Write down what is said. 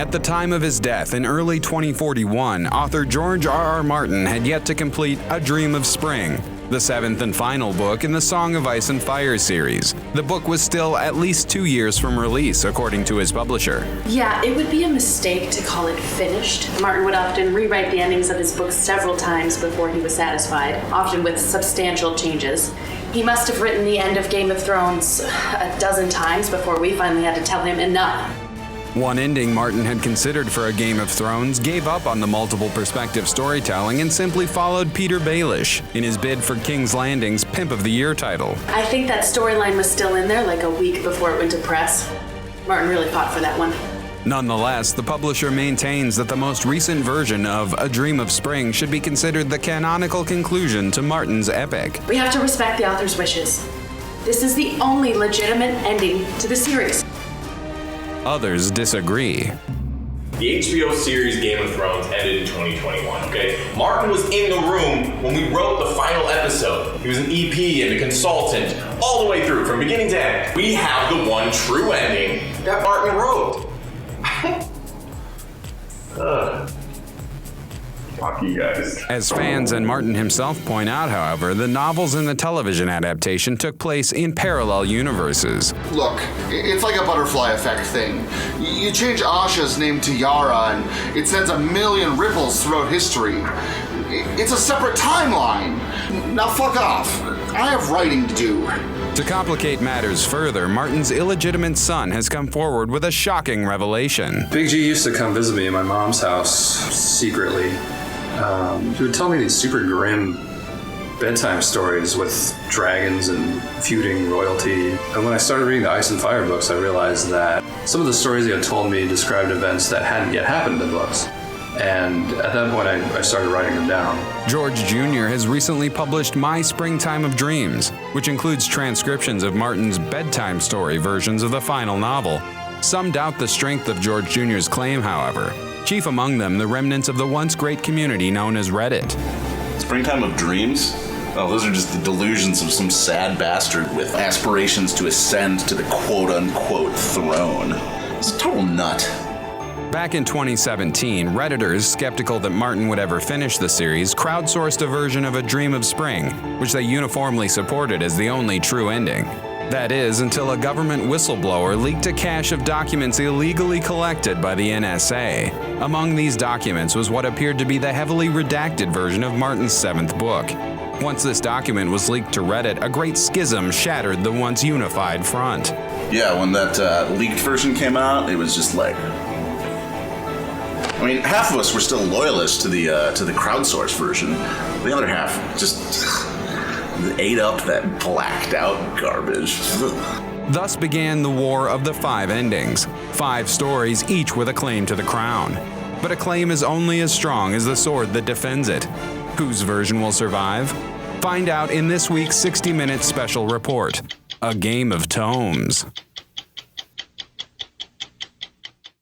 At the time of his death in early 2041, author George R.R. Martin had yet to complete A Dream of Spring, the seventh and final book in the Song of Ice and Fire series. The book was still at least 2 years from release, according to his publisher. Yeah, it would be a mistake to call it finished. Martin would often rewrite the endings of his books several times before he was satisfied, often with substantial changes. He must have written the end of Game of Thrones a dozen times before we finally had to tell him enough. One ending Martin had considered for A Game of Thrones gave up on the multiple perspective storytelling and simply followed Peter Baelish in his bid for King's Landing's Pimp of the Year title. I think that storyline was still in there like a week before it went to press. Martin really fought for that one. Nonetheless, the publisher maintains that the most recent version of A Dream of Spring should be considered the canonical conclusion to Martin's epic. We have to respect the author's wishes. This is the only legitimate ending to the series. Others disagree. The HBO series Game of Thrones ended in 2021, okay? Martin was in the room when we wrote the final episode. He was an EP and a consultant all the way through, from beginning to end. We have the one true ending that Martin wrote. Fuck you guys. As fans and Martin himself point out, however, the novels and the television adaptation took place in parallel universes. Look, it's like a butterfly effect thing. You change Asha's name to Yara and it sends a million ripples throughout history. It's a separate timeline. Now fuck off. I have writing to do. To complicate matters further, Martin's illegitimate son has come forward with a shocking revelation. Big G used to come visit me in my mom's house secretly. He would tell me these super grim bedtime stories with dragons and feuding royalty. And when I started reading the Ice and Fire books, I realized that some of the stories he had told me described events that hadn't yet happened in the books. And at that point, I started writing them down. George Jr. has recently published My Springtime of Dreams, which includes transcriptions of Martin's bedtime story versions of the final novel. Some doubt the strength of George Jr.'s claim, however. Chief among them, the remnants of the once great community known as Reddit. Springtime of Dreams? Oh, those are just the delusions of some sad bastard with aspirations to ascend to the quote-unquote throne. It's a total nut. Back in 2017, Redditors, skeptical that Martin would ever finish the series, crowdsourced a version of A Dream of Spring, which they uniformly supported as the only true ending. That is, until a government whistleblower leaked a cache of documents illegally collected by the NSA. Among these documents was what appeared to be the heavily redacted version of Martin's seventh book. Once this document was leaked to Reddit, a great schism shattered the once unified front. Yeah, when that leaked version came out, it was just like... I mean, half of us were still loyalists to the crowdsourced version. The other half just ate up that blacked out garbage. Thus began the War of the Five Endings. 5 stories, each with a claim to the crown. But a claim is only as strong as the sword that defends it. Whose version will survive? Find out in this week's 60-minute special report, A Game of Tomes.